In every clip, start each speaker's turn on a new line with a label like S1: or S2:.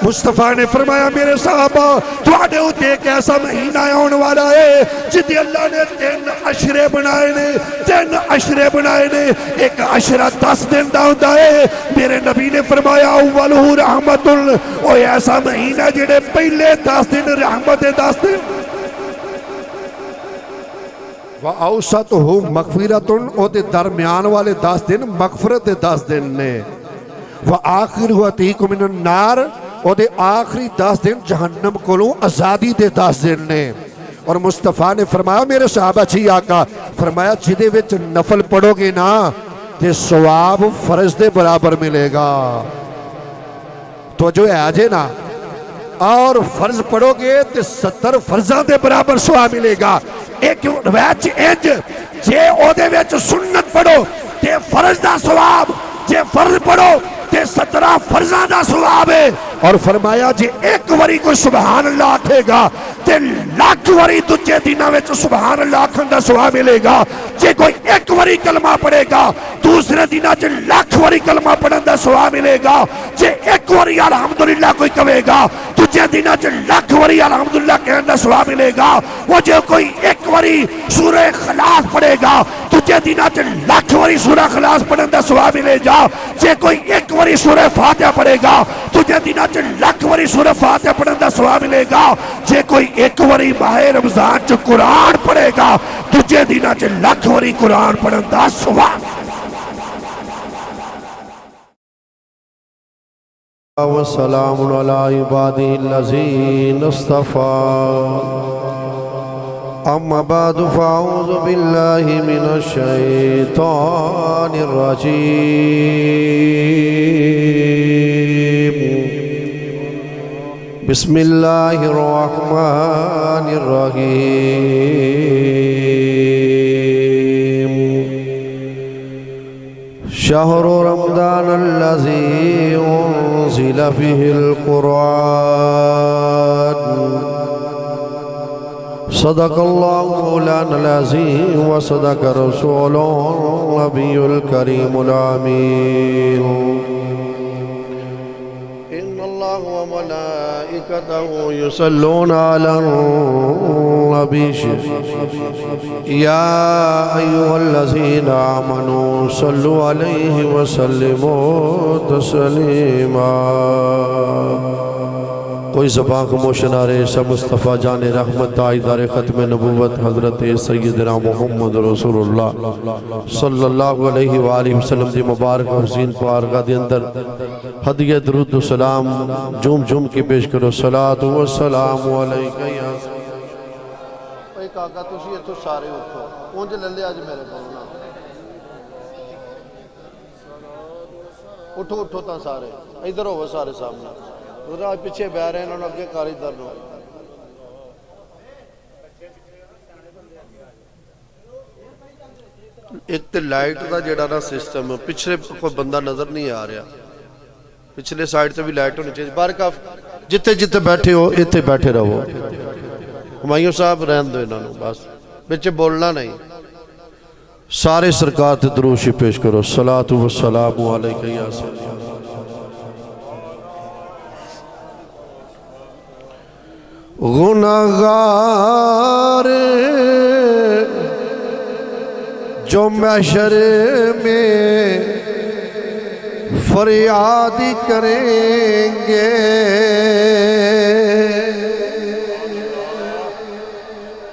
S1: مصطفیٰ نے فرمایا میرے صحابہ تواڈے اوتے ایک ایسا مہینہ آن والا ہے جدی اللہ نے 3 عشرے بنائے نے 3 عشرے بنائے نے ایک عشرہ 10 دن دا ہوندا ہے میرے نبی نے فرمایا اولہ رحمت او ایسا مہینہ جڑے پہلے 10 دن رحمت 10 دن وَأَوْسَطُهُ مَغْفِرَةٌ او دے درمیان والے 10 دن مغفرت 10 دن نے وَآخِرُهُ عَتِيقٌ مِنَ النَّارِ او دے آخری 10 دن جہنم کولوں آزادی دے 10 دن نے اور مصطفیٰ نے فرمایا میرے صحابہ جی آقا فرمایا جدے وچ نفل پڑھو گے نا تے ثواب فرض دے برابر ملے گا تو جو ہے آجے نا اور فرض پڑھو گے تے 70 فرضاں دے برابر ثواب ملے گا ایک ویچ انج جے او دے ویچ سنت پڑھو تے فرض دا ثواب جے فرض پڑھو تے 17 فرضاں دا ثواب ہے اور فرمایا جے ایک وری کوئی سبحان اللہ آکھے گا تے لاکھ وری دجے دنوں وچ سبحان اللہ آکھن دا ثواب ملے گا جے کوئی ایک وری کلمہ پڑھے گا دوسرے دنوں وچ لاکھ وری کلمہ پڑھن دا ثواب ملے گا جے ایک وری الحمدللہ کوئی کہے گا دجے دنوں وچ لاکھ وری الحمدللہ کہن دا ثواب ملے گا وہ جے کوئی ایک وری سورہ اخلاص پڑھے گا دجے دنوں وچ لاکھ وری سورہ اخلاص پڑھن دا ثواب ملے گا جے کوئی ایک وری سورہ فاتحہ پڑھے گا دجے دنوں وچ لاکھ وری سورہ فاتحہ پڑھن دا ثواب ملے گا جے کوئی ایک وری ماہ رمضان چ قرآن پڑھے گا دجے دنوں چ لاکھ وری قرآن پڑھن دا ثواب
S2: وسلام علی عبادہ الذین اصطفیٰ اما بعد فاعوذ باللہ من الشیطان الرجیم بسم اللہ الرحمن الرحیم شہر رمضان الذی انزل فیہ القرآن صدق اللہ مولانا العظیم وصدق رسول النبی الکریم الامین وملائكته يصلون على النبي يا أيها الذين آمنوا صلوا عليه وسلموا تسليما کوئی زبان خاموش نہ رہے سب مصطفیٰ جان رحمت تاجدار ختم نبوت حضرت سیدنا محمد رسول اللہ صلی اللہ علیہ وآلہ وسلم دی مبارک حسین پارگاہ دی اندر ہدیہ درود و سلام جم جم کی پیش کرو صلاۃ و سلام علیکہ یا ایک آقا تسی اتھو سارے اٹھو اونج للے آج میرے بولنا اٹھو اٹھو تا سارے ادھر ہو سارے سامنے روزہ پیچھے بہ رہے ہیں انہوں نے اگے کاری درد ہو ایک تے لائٹ دا جڑا نا سسٹم پچھلے کوئی بندہ نظر نہیں آ رہا پچھلے سائیڈ تے بھی لائٹ ہونی چاہیے بارکاف جتے جتے بیٹھے ہو اتنے بیٹھے رہو ہمایوں صاحب رہن دو انہوں بس بچے بولنا نہیں سارے سرکار تے دروشی پیش کرو صلاۃ و سلام علیکہ یا سیدی گناہگار جو محشر میں فریاد کریں گے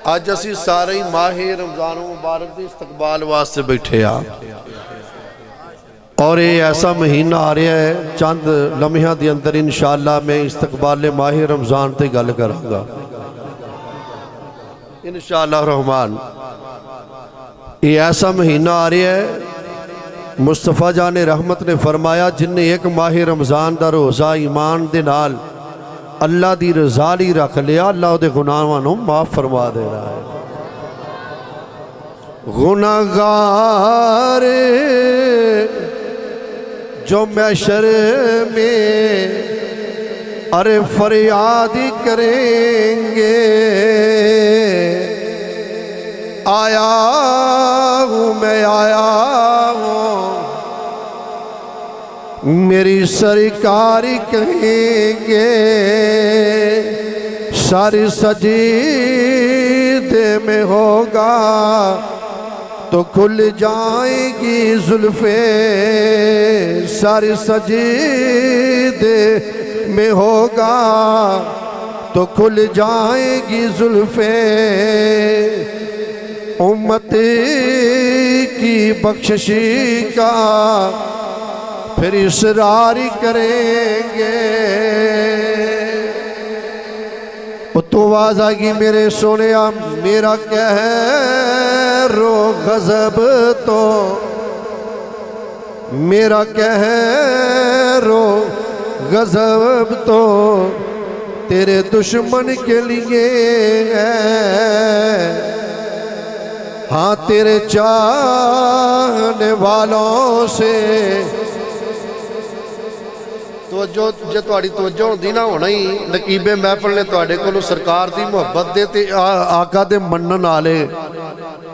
S2: آج اسی سارے ماہ رمضان مبارک دی استقبال واسطے بیٹھے اور یہ ایسا مہینہ آ رہا ہے چند لمحہ دی اندر انشاءاللہ میں استقبال ماہ رمضان تے گل کراں گا انشاءاللہ الرحمن یہ ایسا مہینہ آ رہا ہے مصطفیٰ جان رحمت نے فرمایا جن نے ایک ماہ رمضان دا روزہ ایمان دے نال اللہ دی رضا لی رکھ لیا اللہ دے گناہاں نوں معاف فرما دے رہا ہے گناہگار جو محشر میں ارے فریاد کریں گے آیا ہوں میں آیا ہوں
S1: میری سرکار کہیں گے سر سجدے میں ہوگا تو کھل جائیں گی زلفیں سر سجدے میں ہوگا تو کھل جائیں گی زلفیں امت کی بخششی کا پھر اصرار کریں گے تو آواز آگی میرے سونیا میرا قہر و غضب تو میرا قہر و غضب تو تیرے دشمن کے لیے ہے ہاں تیرے چاہنے والوں سے توجہ جے تواڈی توجہ ہوندی نہ ہونا ہی نقیب محفل نے تواڈے کولوں سرکار دی محبت دے تے آقا دے منن والے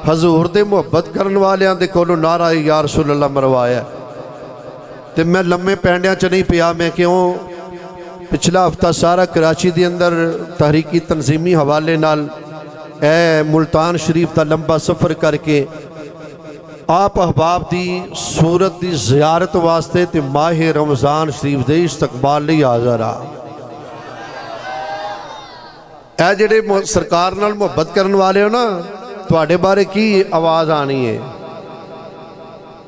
S1: حضور دے محبت کرن والیاں دے کولوں نعرہ یا رسول اللہ مروایا تے میں لمے پینڈیاں چ نہیں پیا میں کیوں پچھلا ہفتہ سارا کراچی دے اندر تحریکی تنظیمی حوالے نال اے ملتان شریف دا لمبا سفر کر کے آپ احباب دی صورت دی زیارت واسطے تے ماہ رمضان شریف دے استقبال لئی حاضر آ اے جڑے سرکار نال محبت کرن والے ہو نا تواڈے بارے کی آواز آنی ہے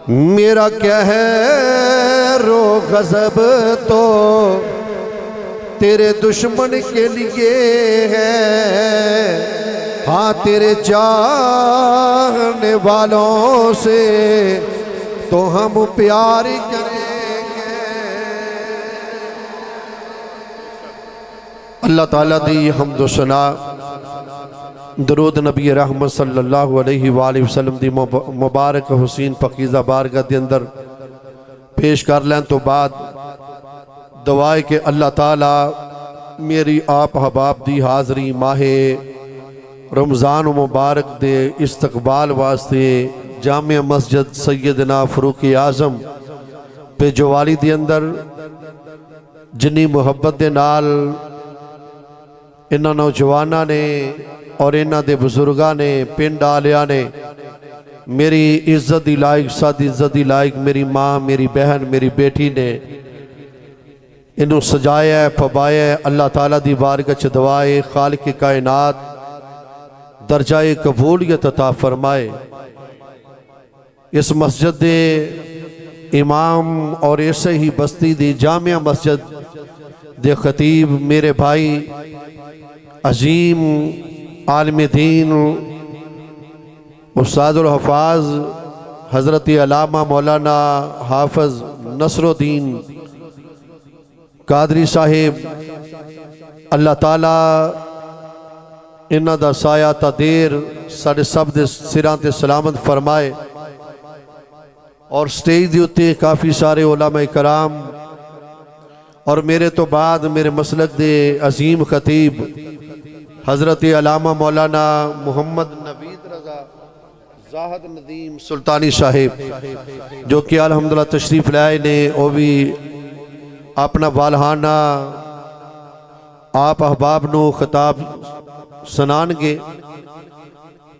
S1: میرا قہر و غضب تو تیرے دشمن کے لیے ہے ہاں تیرے چاہنے والوں سے تو ہم پیار کریں گے اللہ تعالیٰ دی حمد و ثنا درود نبی رحمت صلی اللہ علیہ وآلہ وسلم دی مبارک حسین پاکیزہ بارگاہ دے اندر پیش کر لیں تو بعد دعائے کہ اللہ تعالیٰ میری آپ حباب دی حاضری ماہ رمضان و مبارک دے استقبال واسطے جامع مسجد سیدنا فاروق اعظم پہ جوالی دے اندر جنی محبت دے نال انہاں نوجواناں نے اور انہاں دے بزرگاں نے پنڈ آلیاں نے میری عزت دی لائق ساتھ عزت دی لائق میری ماں میری بہن میری بیٹی نے انہوں سجایا ہے پھبایا ہے اللہ تعالیٰ دی بارگاہ چ دعائے خالق کائنات درجہ قبولیت عطا فرمائے اس مسجد دے امام اور ایسے ہی بستی دی جامع مسجد دے خطیب میرے بھائی عظیم عالم دین استاد الحفاظ حضرت علامہ مولانا حافظ نصر الدین قادری صاحب اللہ تعالیٰ انہاں دا سایہ تا دیر ساڑھے سب دے سران تے سلامت فرمائے اور سٹیج دی اتے کافی سارے علماء کرام اور میرے تو بعد میرے مسلک دے عظیم خطیب حضرت علامہ مولانا محمد نوید رضا زاہد ندیم سلطانی صاحب جو کہ الحمدللہ تشریف لائے نے وہ بھی اپنا والہانہ آپ احباب نو خطاب سنان گے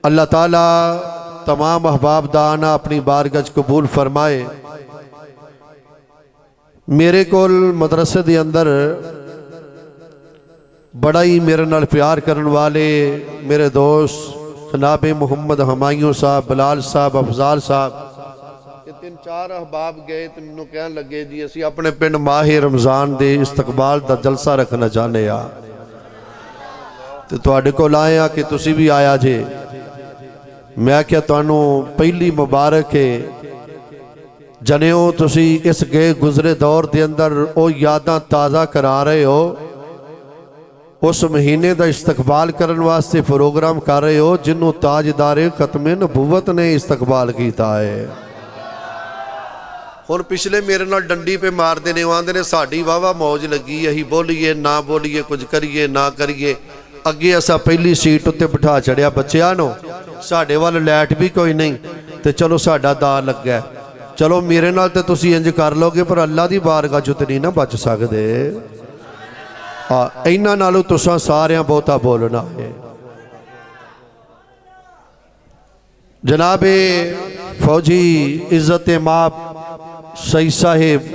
S1: اللہ تعالیٰ تمام احباب دانا اپنی بارگاہ قبول فرمائے میرے کول مدرسے دے اندر بڑا ہی میرے نال پیار کرن والے میرے دوست جناب محمد ہمایوں صاحب بلال صاحب افضال صاحب کہ 3-4 احباب گئے تو منوں کہن لگے جی اسی اپنے پنڈ ماہ رمضان دے استقبال دا جلسہ رکھنا چاہنے یا تو تواڈے کول آیا کہ تسی بھی آیا جے میں کیا تانوں پہلی مبارک ہے جنیوں تسی اس گئے گزرے دور دے اندر او یاداں تازہ کرا رہے ہو اس مہینے دا استقبال کرن واسطے پروگرام کر رہے ہو جنہوں تاجدار ختم نبوت نے استقبال کیتا ہے اور پچھلے میرے نال ڈنڈی پہ مار دینے واندے نے ساڑھی واوا موج لگی یہی بولیے نہ بولیے کچھ کریے نہ کریے اگے ایسا پہلی سیٹ اتے بٹھا چڑھیا بچیانو ساڑھے والا لیٹ بھی کوئی نہیں تے چلو ساڑھا دا لگ گیا چلو میرے نال تے تسی انج کر لو گے پر اللہ دی بارگاہ جو تے نہیں نہ بچ سکدے اینا نالو تساں ساریاں بہتا بولنا ہے جناب فوجی عزت ماب سعید صاحب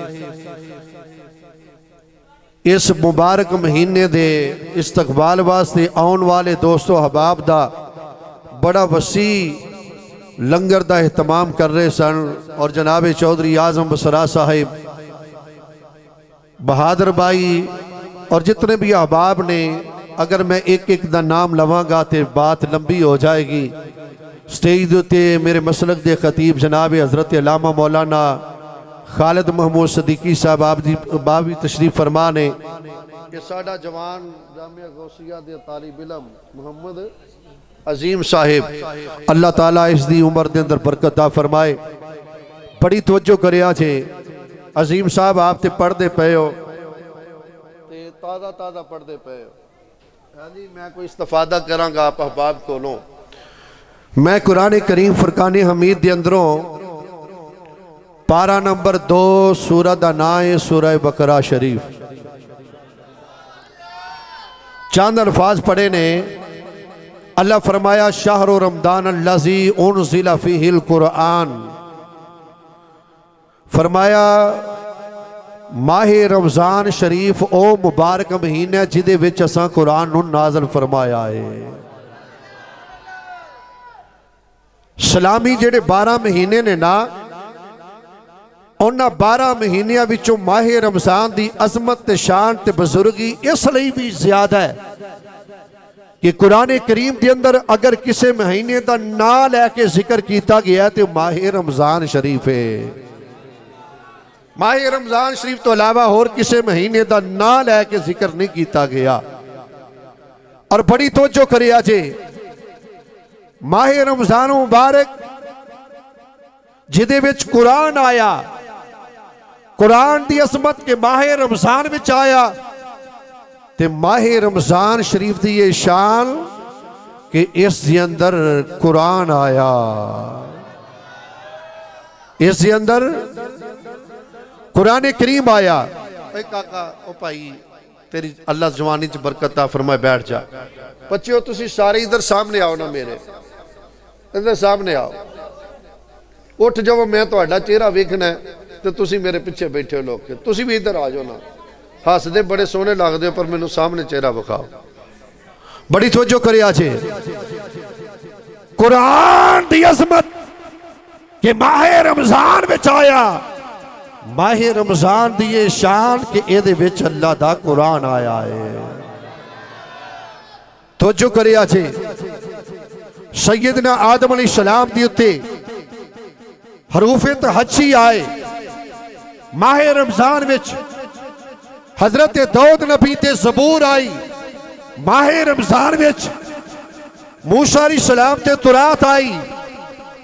S1: اس مبارک مہینے دے استقبال واسطے آن والے دوستو احباب دا بڑا وسیع لنگر دا اہتمام کر رہے سن اور جناب چودھری اعظم بسرا صاحب بہادر بھائی اور جتنے بھی احباب نے اگر میں ایک ایک دا نام لواں گا تے بات لمبی ہو جائے گی سٹیج تے میرے مسلک دے خطیب جناب حضرت علامہ مولانا خالد محمود صدیقی صاحب آپ بھی تشریف فرما نے کہ ساڈا جوان جامعہ غوثیہ دے طالب علم محمد عظیم صاحب اللہ تعالیٰ اس دی عمر دے اندر برکت عطا فرمائے بڑی توجہ کریا چھے عظیم صاحب آپ تے پڑھ دے پئے ہو تے تازہ پڑھ دے پئے ہو ہاں جی میں کوئی استفادہ کراں گا آپ احباب کو لوں میں قرآن کریم فرقان حمید دے اندروں پارہ نمبر 2 سورہ دا نائے سورہ بقرہ شریف چاند الفاظ پڑھے نے اللہ فرمایا شہر رمضان الذی انزل فیہ القرآن فرمایا ماہ رمضان شریف او مبارک مہینہ جدے وچ اساں قرآن نو نازل فرمایا ہے سلامی جڑے 12 مہینے نے نا انہاں 12 مہینیاں وچوں ماہ رمضان دی عظمت تے شان تے بزرگی اس لئی بھی زیادہ ہے کہ قرآن کریم دے اندر اگر کسے مہینے دا نا لے کے ذکر کیتا گیا ہے تو ماہ رمضان شریف ہے ماہ رمضان شریف تو علاوہ اور کسے مہینے دا نا لے کے ذکر نہیں کیتا گیا اور بڑی توجہ کرے آجے ماہ رمضان مبارک جدے وچ قرآن آیا قرآن دی عظمت کے ماہ رمضان وچ آیا تے ماہ رمضان شریف دی یہ شان کہ اس دی اندر قرآن آیا اس دی اندر قرآن کریم آیا اے کاکا او پائی تیری اللہ جوانی چ برکت عطا فرمائے بیٹھ جا بچیو تسی سارے ادھر سامنے آؤ نا میرے ادھر سامنے آؤ اٹھ جاؤ میں تو اڈا چہرہ ویکھنا ہے تو تسی میرے پیچھے بیٹھے لوگ کے تسی بھی ادھر آ جاؤ نا ہاس دے بڑے سونے لگ دے پر میں نو سامنے چہرہ بکھاؤ بڑی توجہ کرے آجے قرآن دی عظمت کہ ماہ رمضان بچ آیا ماہ رمضان دی یہ شان کہ اے دے بچ اللہ دا قرآن آیا ہے توجہ کرے آجے سیدنا آدم علیہ السلام دیتے حروف تہجی آئے ماہ رمضان وچ حضرت داؤد نبی تے زبور آئی ماہ رمضان وچ موسیٰ علیہ السلام تے تورات آئی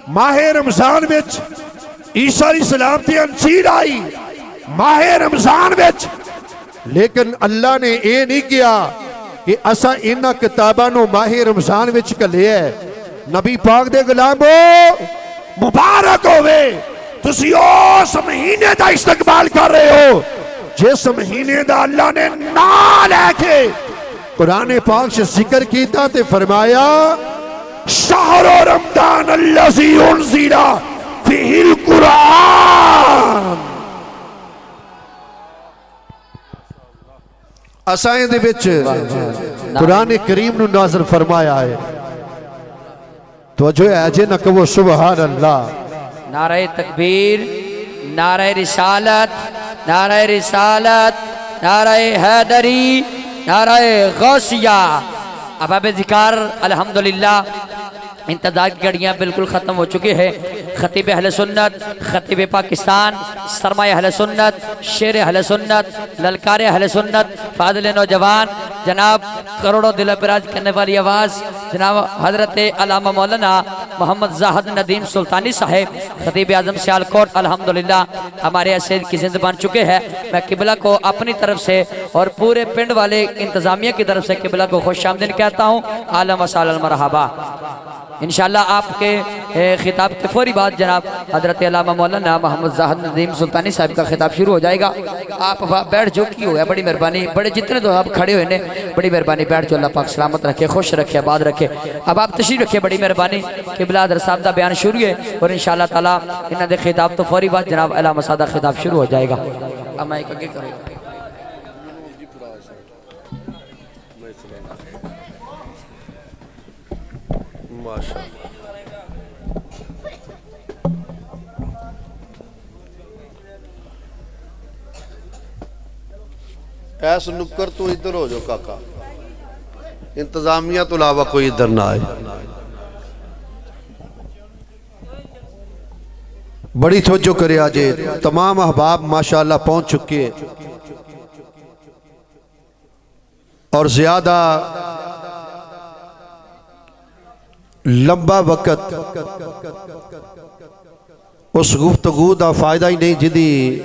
S1: ماہ رمضان وچ عیسیٰ علیہ السلام تے انجیل آئی ماہ رمضان وچ لیکن اللہ نے اے نہیں کیا کہ اسا انہاں کتاباں نو ماہ رمضان وچ کلے ہے نبی پاک دے غلامو مبارک ہوئے تسی اس مہینے دا استقبال کر رہے ہو جس مہینے دا اللہ نے نا لے کے قرآن پاک سے ذکر کیتا تے فرمایا شہر رمضان الذی انزل فیہ القرآن اسائیں دے وچ قرآن کریم نو نازل فرمایا ہے توجہ ہے جے نہ کہو سبحان اللہ
S3: نعرہ تکبیر نعرہ رسالت نعرہ رسالت نعرہ حیدری نعرہ غوثیہ اباب ذکر الحمدللہ انتظار کی گھڑیاں بالکل ختم ہو چکے ہیں خطیب اہل سنت خطیب پاکستان سرمایہ اہل سنت شیر اہل سنت للکار اہل سنت فاضل نوجوان جناب کروڑوں دل پراج کرنے والی آواز جناب حضرت علامہ مولانا محمد زاہد ندیم سلطانی صاحب خطیب اعظم سیالکوٹ الحمدللہ ہمارے اسید کی زند بن چکے ہیں میں قبلہ کو اپنی طرف سے اور پورے پنڈ والے انتظامیہ کی طرف سے قبلہ کو خوش آمدید کہتا ہوں عالم و سال المرحبا انشاءاللہ آپ کے خطاب کے فوری بعد جناب حضرت علامہ مولانا محمد زاہد ندیم سلطانی صاحب کا خطاب شروع ہو جائے گا. آپ بیٹھ جو کی ہو گیا, بڑی مہربانی, بڑے جتنے تو آپ کھڑے ہوئے نے بڑی مہربانی بیٹھ جو, اللہ پاک سلامت رکھے, خوش رکھے, آباد رکھے. اب آپ تشریف رکھے, بڑی مہربانی. قبلہ حضرت صاحب دا بیان شروع ہے اور انشاءاللہ تعالیٰ انہاں دے خطاب تو فوری بعد جناب علامہ صاحب خطاب شروع ہو جائے گا. اب میں ایک اگے کروں گا.
S2: ایس نکر تو ادھر ہو جو کاکا, انتظامیہ تو علاوہ کوئی ادھر نہ آئے.
S1: بڑی توجہ کرے آجے, تمام احباب ماشاءاللہ پہنچ چکے اور زیادہ لمبا وقت اس گفتگو دا فائدہ ہی نہیں جدی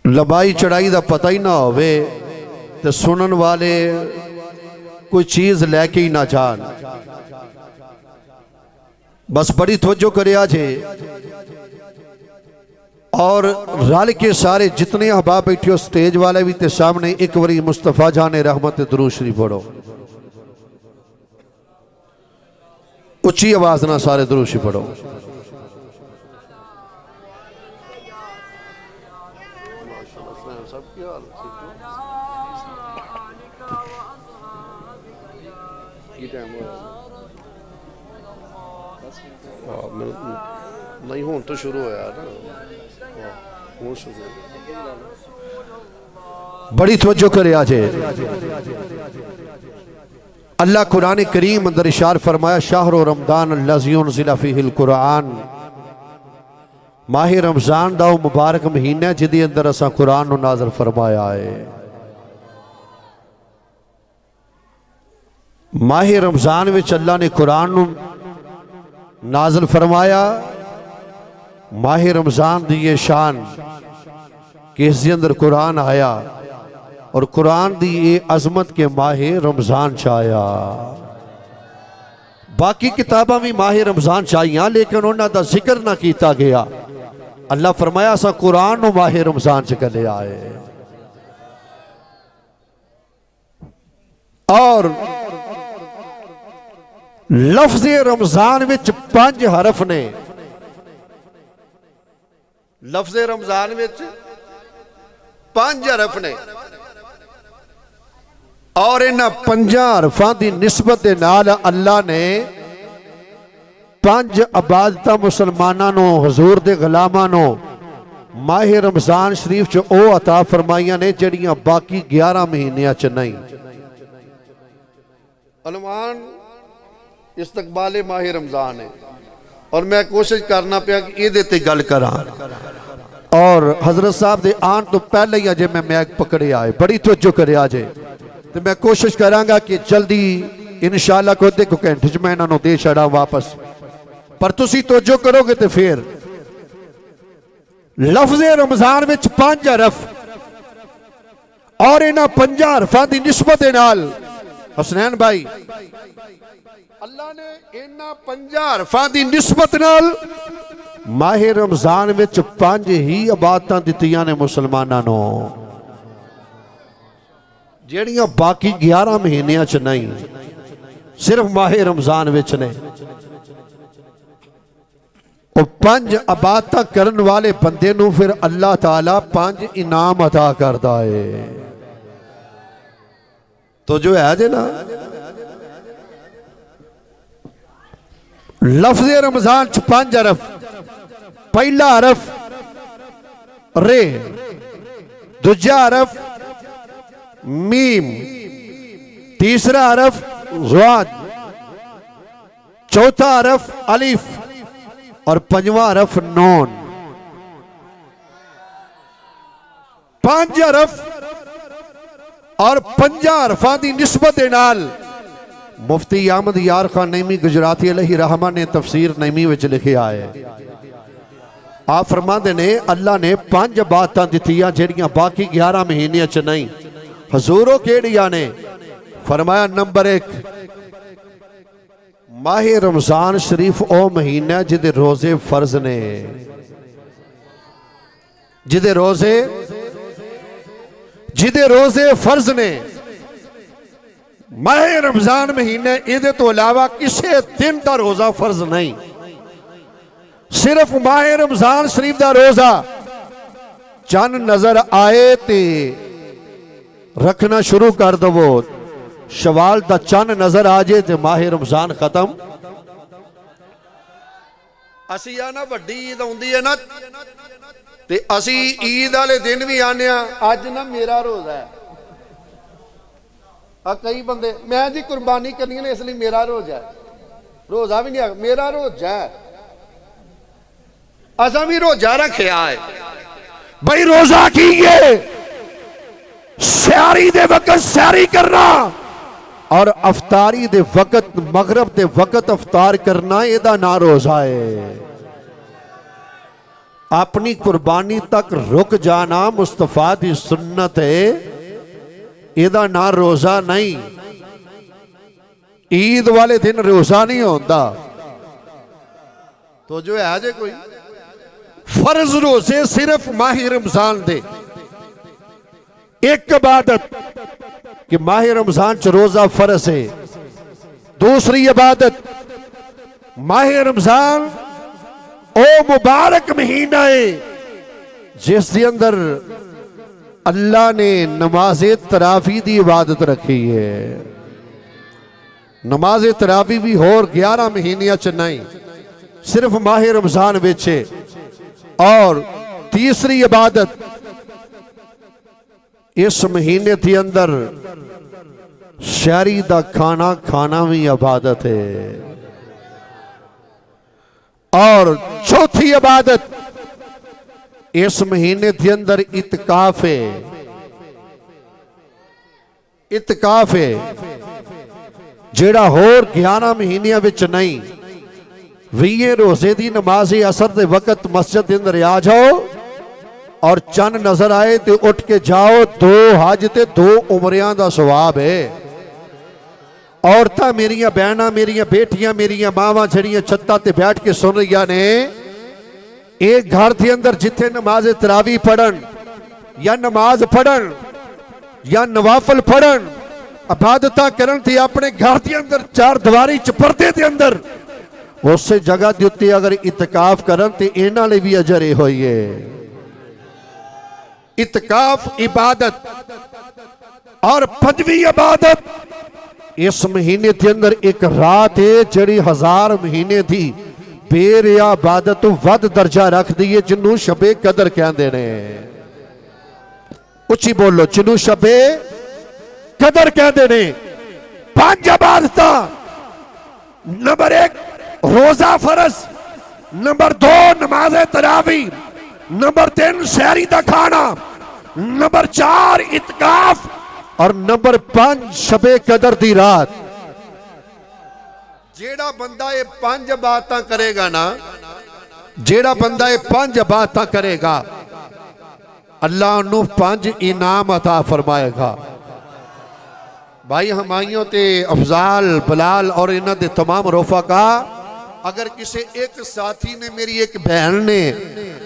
S1: لمبائی چڑھائی دا پتہ ہی نہ ہوئے تو سنن والے کوئی چیز لے کے ہی نہ جان. بس بڑی توجہ کرے آجے اور رال کے سارے جتنے احباب بیٹھے ہو, سٹیج والے بھی تے سامنے, ایک وری مصطفیٰ جان رحمت درود شریف پڑھو. اچھی آواز نہ سارے درود شریف پڑھو.
S2: نہیں ہون تو شروع ہو یار,
S1: بڑی توجہ کرے آجے. اللہ قرآن کریم اندر اشار فرمایا, شہر رمضان الذی انزل فیہ القرآن, ماہ رمضان دا مبارک مہینہ جدی اندر اسا قرآن نو نازل فرمایا ہے. ماہ رمضان وچ اللہ نے قرآن نو نازل فرمایا. ماہ رمضان دی یہ شان کہ اس دے اندر قرآن آیا اور قرآن دی یہ عظمت کے ماہ رمضان چاہیا. باقی کتاباں بھی ماہ رمضان چاہیاں لیکن انہاں دا ذکر نہ کیتا گیا. اللہ فرمایا سا قرآن نو ماہ رمضان چکے لے آئے. اور لفظ رمضان وچ 5 حرف نے.
S2: لفظ رمضان وچ 5 حرف نے
S1: اور انہاں 5 حرفاں دی نسبت دے نال اللہ نے 5 عبادتاں مسلماناں نو, حضور دے غلاماں نو ماہ رمضان شریف چ او عطا فرمائیاں نے جڑیاں باقی 11 مہینیاں چ نہیں.
S2: عنوان استقبال ماہ رمضان ہے اور میں کوشش کرنا پیا کہ یہ دیتے
S1: گل کراں اور حضرت صاحب دے آن تو پہلے ہی آجے میں میک پکڑے آئے. بڑی توجہ کرے آجے تو میں کوشش کرانگا کہ جلدی انشاءاللہ کو دے کو کینٹج میں انہوں دے چھڑا واپس, پر تسی توجہ کرو گے تو پھر لفظ رمضان وچ 5 حرف اور انہاں 5 حرفاں دی نسبت نال حسنین بھائی اللہ نے انہاں 5 حرفاں دی نسبت نال ماہ رمضان وچ 5 ہی عبادتاں دتیاں نے مسلماناں نو جیڑیاں باقی 11 مہینیاں چ نہیں, صرف ماہ رمضان وچ نے. اور 5 عبادتاں کرن والے بندے نو پھر اللہ تعالیٰ 5 انعام عطا کردا ہے. تو جو ہے جے نا لفظ رمضان چ 5 حرف. پہلا حرف رے, دوجا حرف میم, تیسرا حرف زواد, چوتھا حرف الف اور 5واں حرف نون. 5 حرف اور 5 حرفاں دی نسبت نال مفتی احمد یار خان نعیمی گجراتی علیہ رحمہ نے تفسیر نعیمی وچ لکھے آئے. آپ فرماندے نے اللہ نے 5 عبادتاں دتیاں جڑیاں باقی 11 مہینیاں چ نہیں. حضوروں کیڑیاں نے فرمایا نمبر 1 ماہ رمضان شریف او مہینہ جدے روزے فرض نے، جدے روزے فرض نے۔ ماہ رمضان مہینہ ایدے تو علاوہ کسے دن دا روزہ فرض نہیں، صرف ماہ رمضان شریف دا روزہ چند نظر آئے تے رکھنا شروع کر دو، شوال دا چند نظر آجے تے ماہ رمضان ختم۔ اسی آنا وڈی عید ہوندی ہے نا تے اسی عید والے دن بھی آنے اج نا میرا روزہ ہے، کئی بندے میں جی قربانی کرنی ہے اس لیے میرا روزہ ہے، روزہ بھی نہیں ہے میرا روزہ ہے، اساں بھی روزہ رکھیا ہے بھائی۔ روزہ کیے سحری دے وقت سحری کرنا اور افطاری دے وقت مغرب دے وقت افطار کرنا ایدہ نہ روزہ ہے۔ اپنی قربانی تک رک جانا مصطفیٰ دی سنت ہے، ایدہ نہ روزہ نہیں۔ عید والے دن روزہ نہیں ہوتا تو جو ہے آجے کوئی فرض روزے صرف ماہ رمضان دے۔ ایک عبادت کہ ماہ رمضان چ روزہ فرض ہے، دوسری عبادت ماہ رمضان او مبارک مہینہ ہے جس کے اندر اللہ نے نماز تراویح دی عبادت رکھی ہے۔ نماز تراویح بھی اور 11 مہینیاں چ نہیں، صرف ماہ رمضان وچے۔ اور تیسری عبادت اس مہینے کے اندر شہری دا کھانا کھانا بھی عبادت ہے۔ اور چوتھی عبادت اس مہینے کے اندر اعتکاف ہے، اعتکاف ہے جیڑا ہور 11 مہینیاں وچ نہیں۔ 20 روزے دی نماز عصر دے وقت مسجد دے اندر آ جاؤ اور چند نظر آئے تے اٹھ کے جاؤ، 2 حج تے 2 عمریاں دا ثواب ہے۔ عورتاں میریاں بہناں میریاں بیٹیاں میریاں ماواں جڑیاں چھتاں تے بیٹھ کے سن رہیاں نے، ایک گھر دے اندر جتھے نماز تراویح پڑھن یا نماز پڑھن یا نوافل پڑھن عبادتاں کرن تے اپنے گھر دے اندر 4 دیواری چ پردے دے اندر اس سے جگہ دیتے اگر اعتکاف کرن تے انہاں لئی بھی اجر ہوئی ہے۔ اعتکاف عبادت۔ اور 5ویں عبادت اس مہینے کے اندر ایک رات ہے جڑی 1000 مہینے تھی بے ریا عبادت تو ود درجہ رکھ دیئے جنہوں شب قدر کہندے نے۔ اچھی بولو، جنہوں شب قدر کہندے نے۔ 5 عبادتاں، نمبر 1 روزہ فرض، نمبر 2 نماز تراویح، نمبر 3 سحری دا کھانا، نمبر 4 اعتکاف اور نمبر 5 شب قدر دی رات۔ جیڑا بندہ یہ 5 عبادتاں کرے گا نا، جیڑا بندہ یہ 5 عبادتاں کرے گا اللہ انہوں 5 انعام عطا فرمائے گا۔ بھائی ہمائیوں تے افضال بلال اور انہوں دے تمام رفقا، اگر کسی ایک ساتھی نے میری ایک بہن نے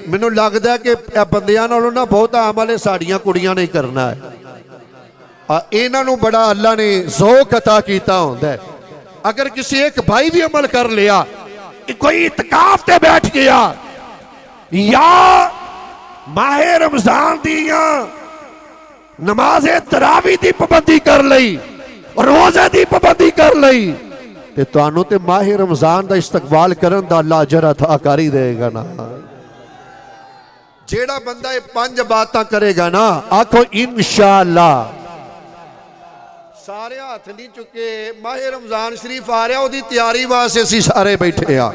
S1: منو لگتا ہے کہ بندیاں نالوں نہ بہت عمل ساڑیاں کڑیاں نہیں کرنا ہے، انہوں بڑا اللہ نے ذوق عطا کیتا ہوندہ ہے۔ اگر کسی ایک بھائی بھی عمل کر لیا، کوئی اعتکاف تے بیٹھ گیا یا ماہ رمضان دیا نماز تراویح دی پابندی کر لئی، روزے دی پابندی کر لئی، تے توانوں تے ماہ رمضان دا استقبال کرن دا اللہ اجر عطا کری دے گا نا۔ جیڑا بندہ یہ 5 باتاں کرے گا نا، آکھو انشاءاللہ۔ سارے ہاتھ نہیں چکے، ماہ رمضان شریف آ رہا، وہ دی تیاری واسے سی سارے بیٹھے آ۔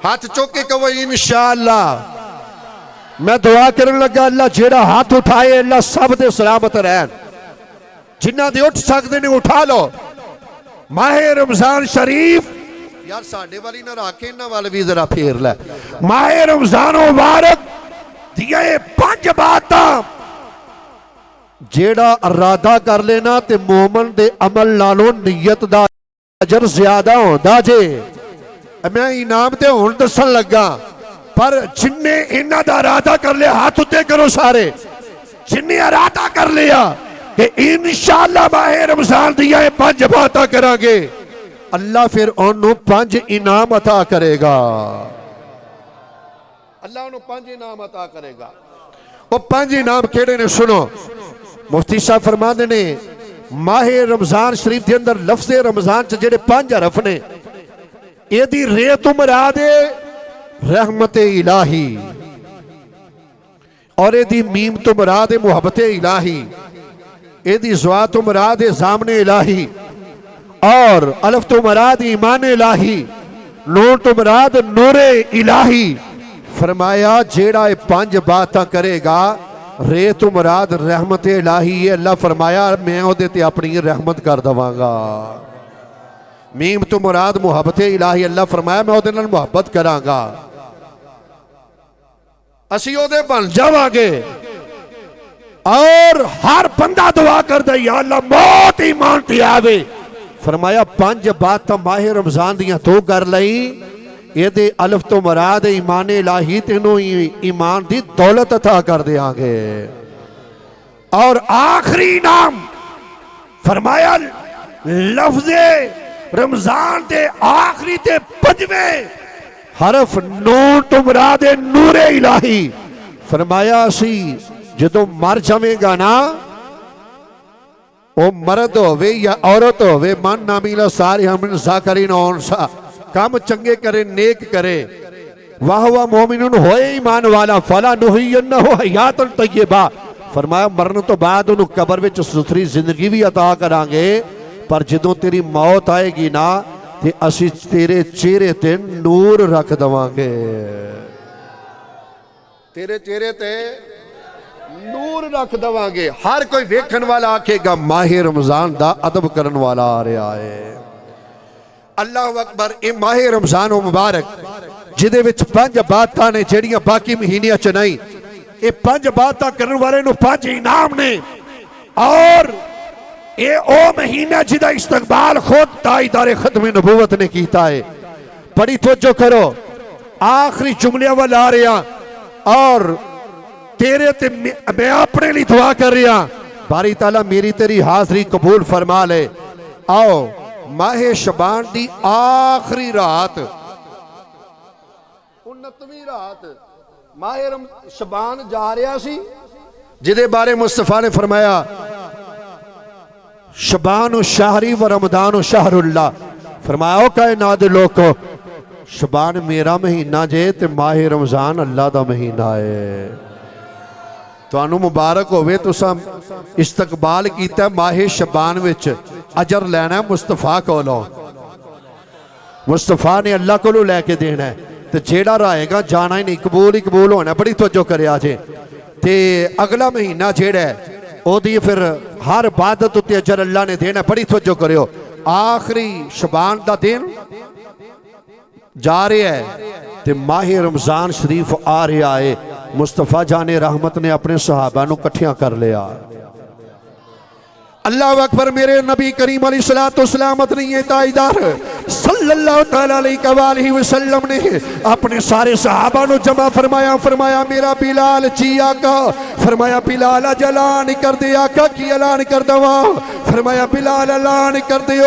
S1: ہاتھ چکے کہو انشاءاللہ۔ میں دعا کرن لگا اللہ جیڑا ہاتھ اٹھائے اللہ سب دے سلامت رہن، جنہ دے اٹھ سکتے نے اٹھا لو۔ ماہ رمضان شریف یار ساڑھے والی نہ راکے نہ والی بھی ذرا پھیر لے۔ ماہ رمضان مبارک دیا یہ 5 باتاں جیڑا ارادہ کر لینا تے مومن دے عمل نالوں نیت دا اجر زیادہ ہوندا جے. میں انعام تے ہون دسن لگا پر جن نے انہاں دا ارادہ کر لیا ہاتھ اتے کرو سارے. جن نے ارادہ کر لیا کہ انشاءاللہ ماہ رمضان دیا 5 باتاں کریں گے, اللہ پھر انہوں 5 انعام عطا کرے گا. اللہ انہوں 5 انعام عطا کرے گا. وہ 5 انعام کیڑے نے سنو. مفتی صاحب فرماندے نے ماہ رمضان شریف دے اندر لفظ رمضان چ جڑے 5 حرف نے اے دی رے تو مراد رحمت الہی, اور اے دی میم تو مراد محبت الہی, اے دی زوا تو مراد ضامن الہی, اور الف تو مراد ایمان الہی, نون تو مراد نور الہی. فرمایا جیڑا 5 باتاں کرے گا رے تو مراد رحمت الہی ہے. اللہ فرمایا میں او دیتے اپنی رحمت کر دواں گا. میم تو مراد محبت الہی, اللہ فرمایا میں او دے نال محبت کراں گا. اسی او دے بن جاواں گے. اور ہر بندہ دعا کر دے یا اللہ موت ایمان تے آوے. فرمایا 5 باتاں ماہ رمضان دیاں تو کر لئی, یہ دے الف تو مراد ایمان الہی تینوں ایمان دی دولت عطا کر دیا گے. اور آخری نام فرمایا لفظ رمضان دے آخری تے 5ویں حرف نون تو مراد نور الہی. فرمایا اسی جدو مر جمیں گا نا, او مرد ہوئے یا عورت ہوئے, من نامیلا ساری ہمیں ذاکرین انسا, کام چنگے کرے نیک کرے, واہ مومنون ہوئے ایمان والا, فلا نحیینہو حیات طیبہ. فرمایا مرن تو بعد انہوں قبر وچ ستھری زندگی بھی عطا کریں گے, پر جدوں تیری موت آئے گی نا تے اسی تیرے چہرے تے نور رکھ دواں گے. تیرے چہرے تے نور رکھ دواں گے. ہر کوئی ویکھن والا آکھے گا ماہ رمضان دا ادب کرن والا آ رہا ہے. اللہ اکبر. اے ماہ رمضان و مبارک جدے وچ 5 باتاں نے جڑیاں باقی مہینیاں چ نہیں, اے 5 باتاں کرن والے نو 5 انعام نے. اور اے او مہینہ جدا استقبال خود تائیدار ختم نبوت نے کیتا ہے. بڑی توجہ کرو, آخری جملے والا آ رہا اور تیرے تے میں اپنے لی دعا کر رہا. باری تعالیٰ میری تیری حاضری قبول فرما لے. آؤ ماہ شبان دی آخری رات 29ویں رات ماہ شبان جا رہا سی, جدے بارے مصطفیٰ نے فرمایا شبان شہری و رمضان شہر اللہ. فرمایا او کائنات لوگو شبان میرا مہینہ جے تے ماہ رمضان اللہ دا مہینہ ہے. تو انو مبارک ہوئے تو سم استقبال کیتا ہے ماہ شبان وچ اجر لینا ہے مصطفیٰ کو لو. مصطفیٰ نے اللہ کو لے کے دینا ہے. تو جیڑا رہے گا جانا ہی نہیں, قبول ہی قبول ہونا ہے. بڑی توجہ کرے آجے. تے اگلا مہینہ جیڑا ہے او دی پھر ہر عبادت تے اجر اللہ نے دینا ہے. بڑی توجہ کرے ہو. آخری شبان دا دن جا رہے ہے تے ماہ رمضان شریف آ رہا ہے. مصطفیٰ جان رحمت نے اپنے صحابہ نو کٹھیاں کر لیا. اللہ اکبر. میرے نبی کریم علیہ السلام نے تائیدار صلی اللہ علیہ وسلم نے اپنے سارے صحابہ نو جمع فرمایا. فرمایا میرا بلال جی آقا. فرمایا بلال اعلان کر دے. آقا کی اعلان کر دوا. فرمایا بلال اعلان کر دیو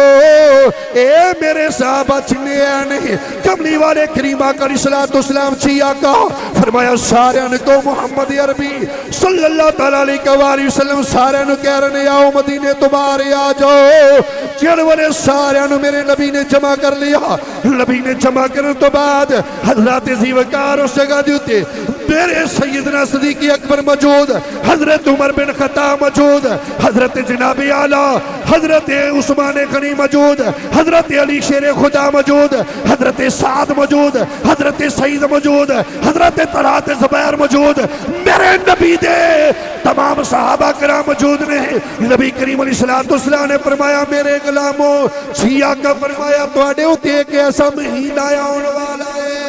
S1: اے میرے صحابہ چنے آنے کملی والے کریم آقا علیہ السلام جی آقا. فرمایا سارے نے کو محمد عربی صلی اللہ علیہ وسلم سارے نے کہہ رہے آؤ مدینے تمہارے آ جاؤ. جن والے سارے نے میرے نبی نے جمع کر لیا. نبی نے جمع کرنے تو بعد حضرات زیوکار اس جگہ دیتے میرے سیدنا صدیق اکبر موجود, حضرت عمر بن خطاب موجود, حضرت جناب اعلیٰ حضرت عثمان غنی موجود, حضرت علی شیر خدا موجود, حضرت سعد موجود, حضرت سعید موجود, حضرت طلحہ زبیر موجود. میرے نبی دے تمام صحابہ کرام موجود نے. نبی کریم علیہ السلام نے فرمایا میرے غلاموں جی آقا. فرمایا تواڈے اوتے ایک ایسا مہینہ آنے والا ہے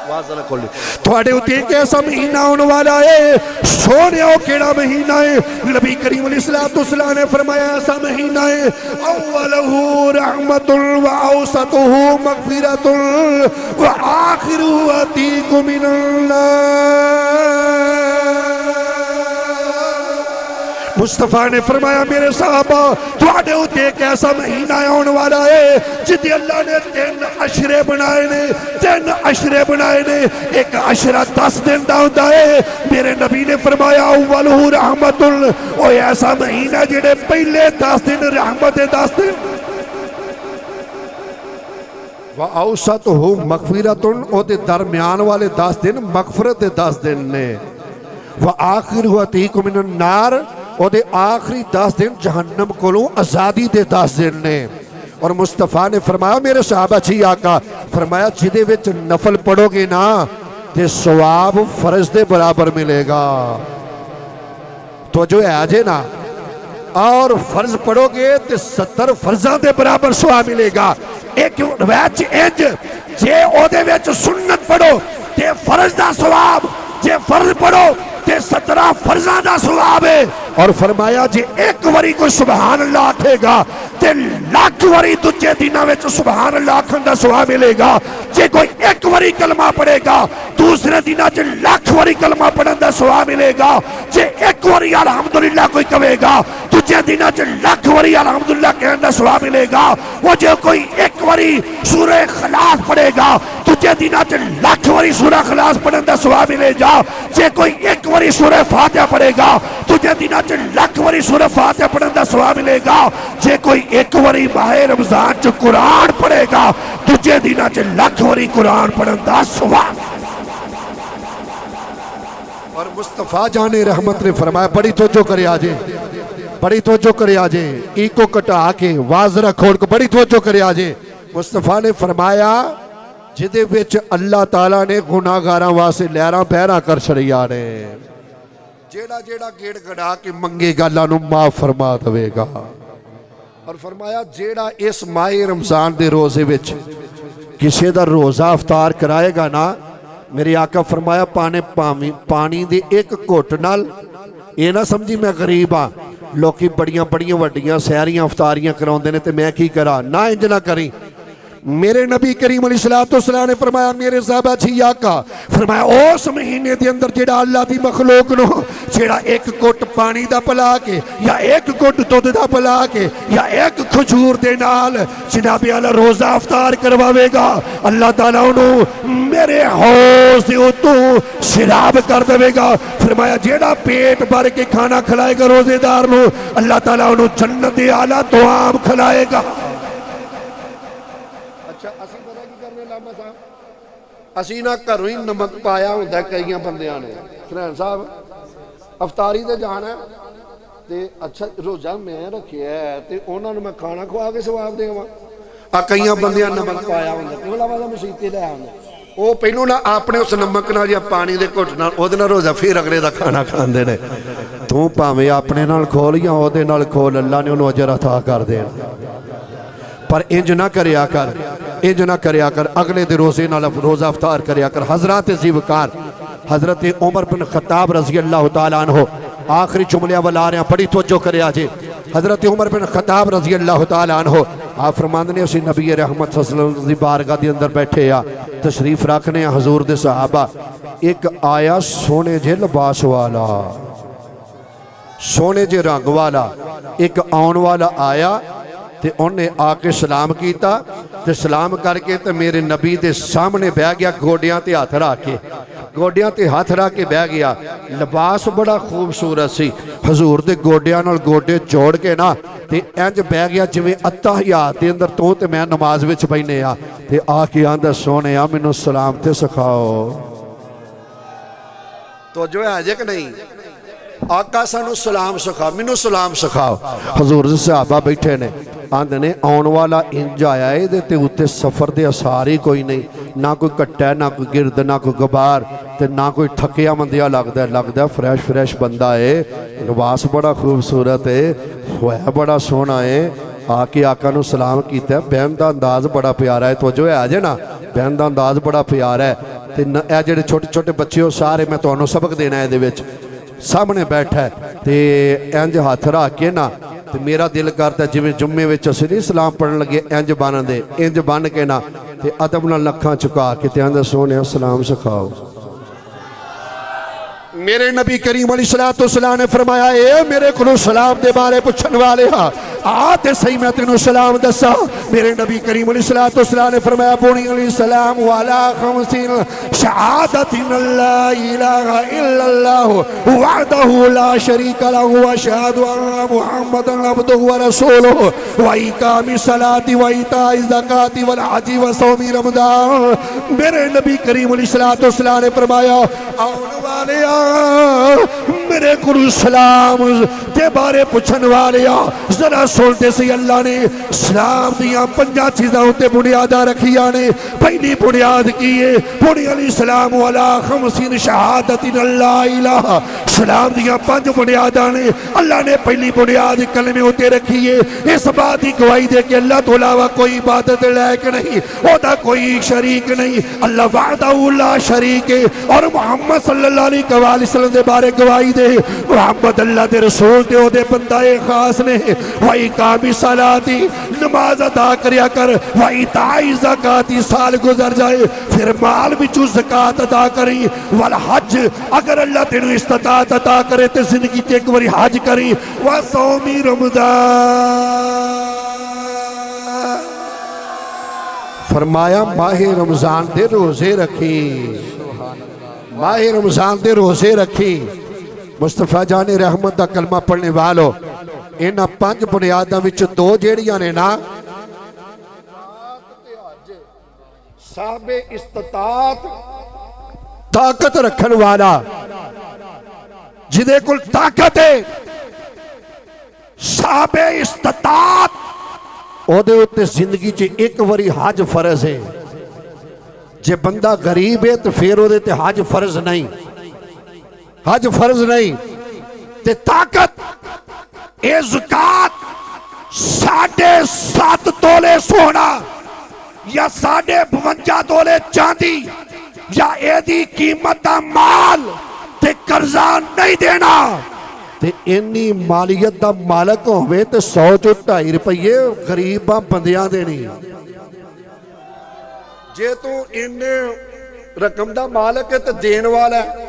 S1: تھوڑے اتے ایک ایسا مہینہ ہونے والا ہے سونے او کیڑا مہینہ ہے نبی کریم علیہ السلام نے فرمایا ایسا مہینہ ہے اولہ رحمت و اوسطہ مغفرت و آخر عتیق من اللہ مصطفیٰ نے فرمایا میرے صحابہ تھوڑے ہوتے ایک ایسا مہینہ ہونے والا ہے جدی اللہ نے 3 عشرے بنائے نے 3 عشرے بنائے نے ایک عشرہ 10 دن دا ہوتا ہے میرے نبی نے فرمایا اولہ رحمت او ایسا مہینہ جڑے پہلے 10 دن رحمت 10 دن وَأَوْسَطُهُ مغفرتن او دے درمیان والے 10 دن مغفرت 10 دن نے وَآخِرُ عَتِيقُ مِنَ النَّارِ او دے آخری 10 دن جہنم کولوں آزادی دے 10 دن نے اور مصطفیٰ نے فرمایا میرے صحابہ جی آقا فرمایا جدے وچ نفل پڑھو گے نا تے ثواب فرض دے برابر ملے گا تو جو ہے آجے نا اور فرض پڑھو گے تے 70 فرضاں دے برابر ثواب ملے گا ایک ویچ انج جے او دے وچ سنت پڑھو تے فرض دا ثواب جے فرض پڑھو تے 17 فرضاں دا ثواب ہے اور فرمایا جے ایک وری کوئی سبحان اللہ آکھے گا تے لاکھ وری دجے دنوں وچ سبحان اللہ آکھن دا ثواب ملے گا جے کوئی ایک وری کلمہ پڑھے گا دوسرے دنوں چ لاکھ وری کلمہ پڑھن دا ثواب ملے گا جے ایک وری الحمدللہ کوئی کہے گا دجے دنوں چ لاکھ وری الحمدللہ کہن دا ثواب ملے گا وہ جے کوئی ایک وری سورہ اخلاص پڑھے گا دجے دنوں چ لاکھ وری سورہ اخلاص پڑھن دا ثواب ملے گا جے کوئی ایک وری سورہ فاتحہ پڑھے گا تجھے دنوں چ لاکھ وری سورہ فاتحہ پڑھن دا ثواب ملے گا جے کوئی ایک وری ماہ رمضان چ قرآن پڑھے گا تجھے دنوں چ لاکھ وری قرآن پڑھن دا ثواب اور مصطفیٰ جان رحمت نے فرمایا بڑی توجہ کرے آجے بڑی توجہ کرے آجے ایکو کٹا کے واضح کھوڑ کو بڑی توجہ کرے آجے مصطفیٰ نے فرمایا جدے وچ اللہ تعالیٰ نے گناہگاراں واسطے لہراں پہراں کر چھڑیا نے جیڑا جیڑا گیڑ گڑا کے منگے گا اللہ نو معاف فرما دوے گا اور فرمایا جیڑا اس ماہ رمضان دے روزے وچ کسی دا روزہ افطار کرائے گا نا میرے آقا فرمایا پانی دے ایک گھٹ نال اے نہ سمجھی میں غریب ہاں لوکی بڑیاں بڑیاں وڈیاں سحریاں افطاریاں کراؤندے نے تے میں کی کرا نہ انج نہ کریں میرے نبی کریم علیہ السلام نے فرمایا میرے صحابہ جی آقا فرمایا اس مہینے دے اندر جیڑا اللہ دی مخلوق نو جیڑا ایک گھٹ پانی دا پلا کے یا ایک گھٹ دودھ دا پلا کے یا ایک کھجور دے نال جناب اعلیٰ روزہ افطار کرواوے گا اللہ تعالیٰ انہوں میرے حوض دے اتوں شراب کر دے گا فرمایا جیڑا پیٹ بھر کے کھانا کھلائے گا روزے دار نو اللہ تعالیٰ انہوں جنت دے اعلیٰ طعام کھلائے گا اسی نہ گھروں ہی نمک پایا ہوتا ہے کئی بندیاں نے سرین صاحب افطاری تے جانا ہے تے اچھا روزہ میں رکھیا ہے تے انہاں نوں میں کھانا کھوا کے ثواب دیواں کئی بندیاں نمک پایا ہوندا تے اولا والا مصیبت لے آوندا او پہلو نہ اپنے اس نمک نال یا پانی دے گھٹ نال او دے نال روزہ پھر اگلے دا کھانا کھاندے نے تو پاویں اپنے نال کھول یا او دے نال کھول اللہ نے انہوں اجر عطا کر دینا پر انج نہ کریا کر انج نہ کریا کر اگلے دے روزے نال روزہ افطار کریا کر حضرات زیوکار حضرت عمر بن خطاب رضی اللہ تعالیٰ عنہ آخری جملے والا رہے ہیں بڑی توجہ کریا جے حضرت عمر بن خطاب رضی اللہ تعالیٰ عنہ آپ فرماندے اسی نبی رحمت صلی اللہ علیہ وسلم دی بارگاہ دی اندر بیٹھے یا تشریف رکھنے حضور دے صحابہ ایک آیا سونے جے لباس والا سونے جے رنگ والا ایک آن والا آیا تے انہیں آکے سلام کیتا تے سلام کر کے تے میرے نبی دے سامنے بہ گیا گوڑیاں تے ہاتھ رکھ کے بہ گیا لباس بڑا خوبصورت سی حضور دے گوڑیاں نال گوڑے جوڑ کے نا تے انج بہ گیا جویں اتحیات دے اندر تو تے میں نماز وچ بیٹھے آ تے آ کے آندا سونے آ مینوں سلام تے سکھاؤ تو جو ہے آجے کہ نہیں آقا سانو سلام سکھاؤ مینوں سلام سکھاؤ حضور دے صحابہ بیٹھے نے آندے نے آن والا انج آیا ہے دے تے اتے سفر دے اثار ہی کوئی نہیں نہ کوئی کٹا ہے نہ کوئی گرد نہ کوئی غبار تے نہ کوئی ٹھکیا مندیا لگدا ہے فریش بندہ ہے لباس بڑا خوبصورت ہے ہویا بڑا سونا ہے آکے آقا نو سلام کیتا ہے بہن دا انداز بڑا پیارا ہے توجہ ہے آجے نا بہن دا انداز بڑا پیارا ہے تے اے جڑے چھوٹے چھوٹے بچے ہو سارے میں تانوں سبق دینا ہے دے وچ سامنے بیٹھا ہے تے انج ہاتھ رکھ کے نا تے میرا دل کرتا ہے جویں جمعے وچ اسی نہیں سلام پڑھن لگے انج بن دے انج بن کے نا تے ادب نال لکھاں چکا کے تے آندا سونے سلام سکھاؤ میرے نبی کریم علیہ السلام نے فرمایا اے میرے کو سلام دے بارے پوچھن والے ہاں آتے صحیح میں تینوں سلام دسا میرے نبی کریم علیہ السلام نے فرمایا بونی علیہ السلام والا خمسین شہادت ان لا الہ الا اللہ وحدہ لا شریک لہ واشہد ان محمد عبدہ ورسولہ وإقام الصلاۃ وإیتاء الزکاۃ والحج وصوم رمضان میرے نبی کریم علیہ السلام نے فرمایا آن والے میرے گرو سلام تے بارے پوچھن والے ذرا سنتے سی اللہ نے اسلام دیاں 5 چیزاں تے بنیاداں رکھیاں نے پہلی بنیاد کی ہے پوری علیہ السلام والا 50 شہادت ان اللہ الہ اسلام دیاں 5 بنیاداں نے اللہ نے پہلی بنیاد کلمے ہوتے رکھی ہے اس بات کی گواہی دے کہ اللہ تو علاوہ کوئی عبادت لائق نہیں ہوتا کوئی شریک نہیں اللہ وحدہ لا شریک ہے اور محمد صلی اللہ علیہ وسلم دے بارے گواہی دے محمد اللہ دے رسول دے دے بندہ خاص نے وإقام الصلاۃ نماز ادا کریا کر وإیتاء الزکاۃ سال گزر جائے پھر مال وچوں زکات ادا کری والحج اگر اللہ تینوں استطاعت عطا کرے تے زندگی تے ایک باری حج کری وصوم رمضان فرمایا ماہ رمضان دے روزے رکھی ماہ رمضان دے روزے رکھی مصطفیٰ جان رحمت دا کلمہ پڑھنے والو انہاں 5 بنیاداں وچ 2 جیڑیاں نے نا صاحب استطاعت طاقت رکھن والا جدے کل طاقت ہے صاحب استطاعت او دے اتے زندگی چے ایک وری حج فرض ہے جے بندہ غریب ہے تو پھر وہ دیتے حج فرض نہیں حج فرض نہیں تے طاقت اے زکاة 7.5 تولے سونا یا 52 تولے چاندی یا اے دی قیمت دا مال تے قرضہ نہیں دینا تے انی مالیت دا مالک ہوئے تے 100.2 روپیے غریباں بندیاں دینی جے تو ان رقم دا مالک ہے تے دین والا ہے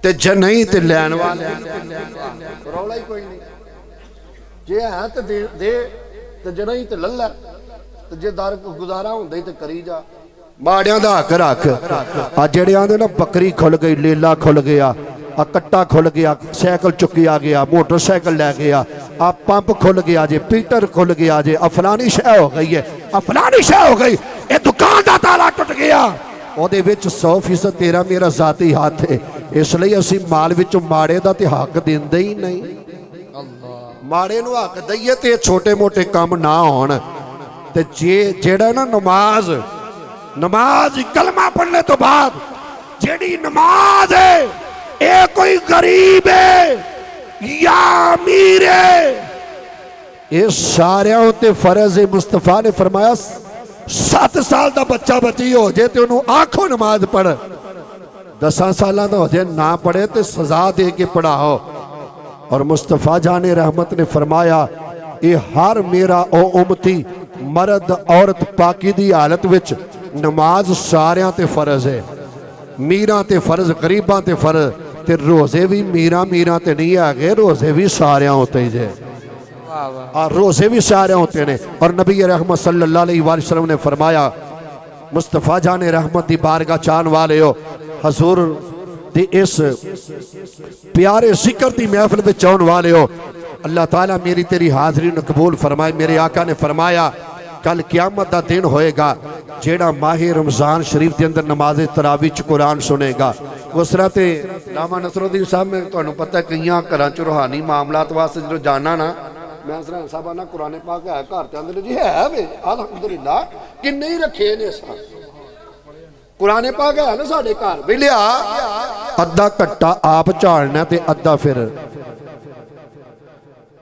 S1: تے جے نہیں تے لین والا ہے رولا ہی کوئی نہیں جے ہے تے دے تے جے نہیں تے للہ تے جے دار کو گزارا ہوں دے تے کری جا ماڑیاں دا حق رکھ جڑے آندے نا بکری کھل گئی لیلا کھل گیا کٹا کھل گیا سائیکل چکی آ گیا موٹر سائیکل لے گیا پمپ کھل گیا جے پیٹر کھل گیا جے افلانی شے ہو گئی ہے افلانی شے ہو گئی اے دکان دا تالا ٹوٹ گیا او دے وچ 100% تیرا میرا ذاتی ہاتھ ہے اس لئے اسی مال وچ ماڑے دا تے حق دیندے ہی نہیں ماڑے نو حق دئیے تے چھوٹے موٹے کام نہ ہون تے جیڑا نا نماز کلمہ پڑھنے تو بعد جیڑی نماز ہے اے کوئی غریب ہے یا امیر ہے اے سارے ہوتے فرض مصطفیٰ نے فرمایا 7 سال دا بچہ بچی ہو جائے تے انہوں آنکھوں نماز پڑھ 10 سالہ دا ہو جائے نہ پڑھے تے سزا دے کے پڑھا ہو اور مصطفیٰ جان رحمت نے فرمایا اے ہر میرا او امتی مرد عورت پاکی دی حالت وچ نماز ساریاں تے فرض ہے میراں تے فرض غریباں تے فرض تے روزے بھی میراں تے نہیں آگے روزے بھی ساریاں ہوتے ہی جے اور روزے بھی سارے ہوتے ہیں اور نبی رحمت صلی اللہ علیہ وسلم نے فرمایا مصطفیٰ جان رحمت دی بارگاہ چان والے ہو حضور دی اس پیارے ذکر دی محفل میں چون والے ہو اللہ تعالیٰ میری تیری حاضری نے قبول فرمائے میرے آقا نے فرمایا کل قیامت دا دن ہوئے گا جیڑا ماہ رمضان شریف دے اندر نماز تراویح قرآن سنے گا گسرات علامہ نصر الدین صاحب میں تو انہوں پتہ ہے کہ یہاں کرانچ روحانی معاملات واسطے جو جانا نا میں سرحان صاحب آنا قرآن پاک ہے کارتے اندر جی ہے بے الحمدللہ کہ نہیں رکھے نے صاحب قرآن پاک ہے نا ساڑھے کار بھی لیا ادھا کٹا آپ چاڑنا تے ادھا پھر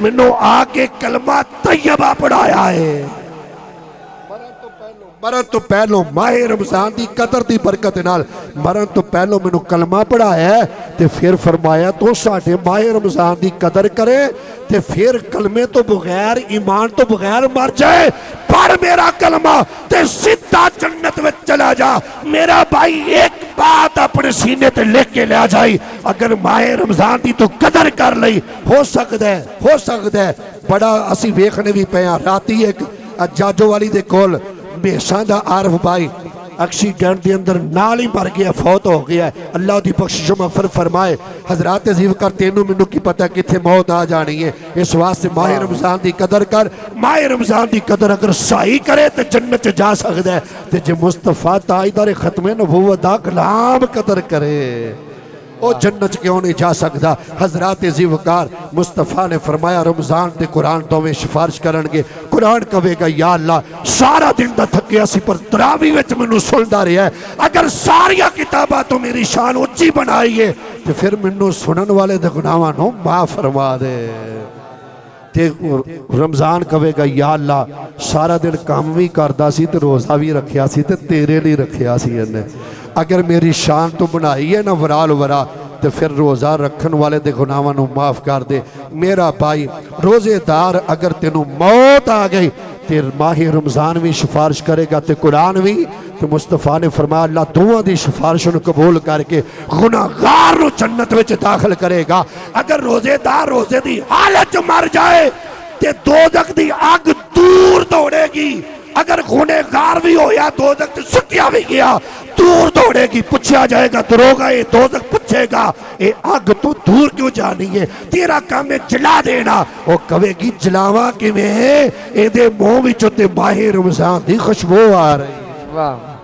S1: مینوں آ کے کلمہ طیبہ پڑھایا ہے مرن تو پہلو ماہ رمضان دی قدر دی برکت نال مرن تو پہلو مینوں کلمہ پڑھایا ہے تے پھر فرمایا تو ساڈے ماہ رمضان دی قدر کرے تے پھر کلمے تو بغیر ایمان تو بغیر مر جائے پڑھ میرا کلمہ تے سیدھا جنت میں چلا جا میرا بھائی ایک بات اپنے سینے تے لکھ کے لے جائی اگر ماہ رمضان دی تو قدر کر لئی ہو سکتا ہے بڑا اسی ویکھنے بھی پیا راتی ایک جاجو والی دے کول بےشاں دا عارف بھائی ایکسیڈنٹ دے اندر نال ہی مر گیا فوت ہو گیا ہے اللہ دی بخشش و مغفرت فرمائے حضرات عزیز کر تینوں مینوں کی پتہ کتھے موت آ جانی ہے اس واسطے ماہ رمضان دی قدر کر ماہ رمضان دی قدر اگر صحیح کرے تے جنت جا سکدا ہے تے جے مصطفیٰ تاجدار ختم نبوت دا کلام قدر کرے او جنت کیوں نہیں جا سکتا حضرات زیوکار مصطفیٰ نے فرمایا رمضان تے قرآن تو میں سفارش کرنگے قرآن کہے گا یا اللہ سارا دن دا تھکیا سی پر تراوی وچ منو سندا رہیا ہے اگر ساریا کتاباں تو میری شان اونچی بنائی ہے تو پھر منو سنن والے دے گناہاں نو معاف فرما دے تے رمضان کہے گا یا اللہ سارا دن کام بھی کردا سی تے روزہ بھی رکھیا سی تے تیرے لیے رکھیا سی انہیں اگر میری شان تو بنائی ہے نا ورال ورا تو پھر روزہ رکھن والے دے گناہاں نو معاف کر دے میرا بھائی روزے دار اگر تینوں موت آ گئی تے ماہ رمضان بھی سفارش کرے گا تے قرآن بھی تو مصطفیٰ نے فرمایا اللہ دعا دی سفارش نو قبول کر کے گناہگار نو جنت وچ داخل کرے گا اگر روزے دار روزے دی حالت مر جائے تے دوزخ دی آگ دور دوڑے گی اگر گنہگار بھی ہویا دوزخ تے سٹیا بھی گیا دور دوڑے گی پوچھا جائے گا دروگا یہ دوزخ پوچھے گا اے آگ تو دور کیوں جانی ہے تیرا کام ہے جلا دینا وہ کہے گی جلاواں کی میں اے دے منہ وچوں تے ماہ رمضان دی خوشبو آ رہی
S3: واہ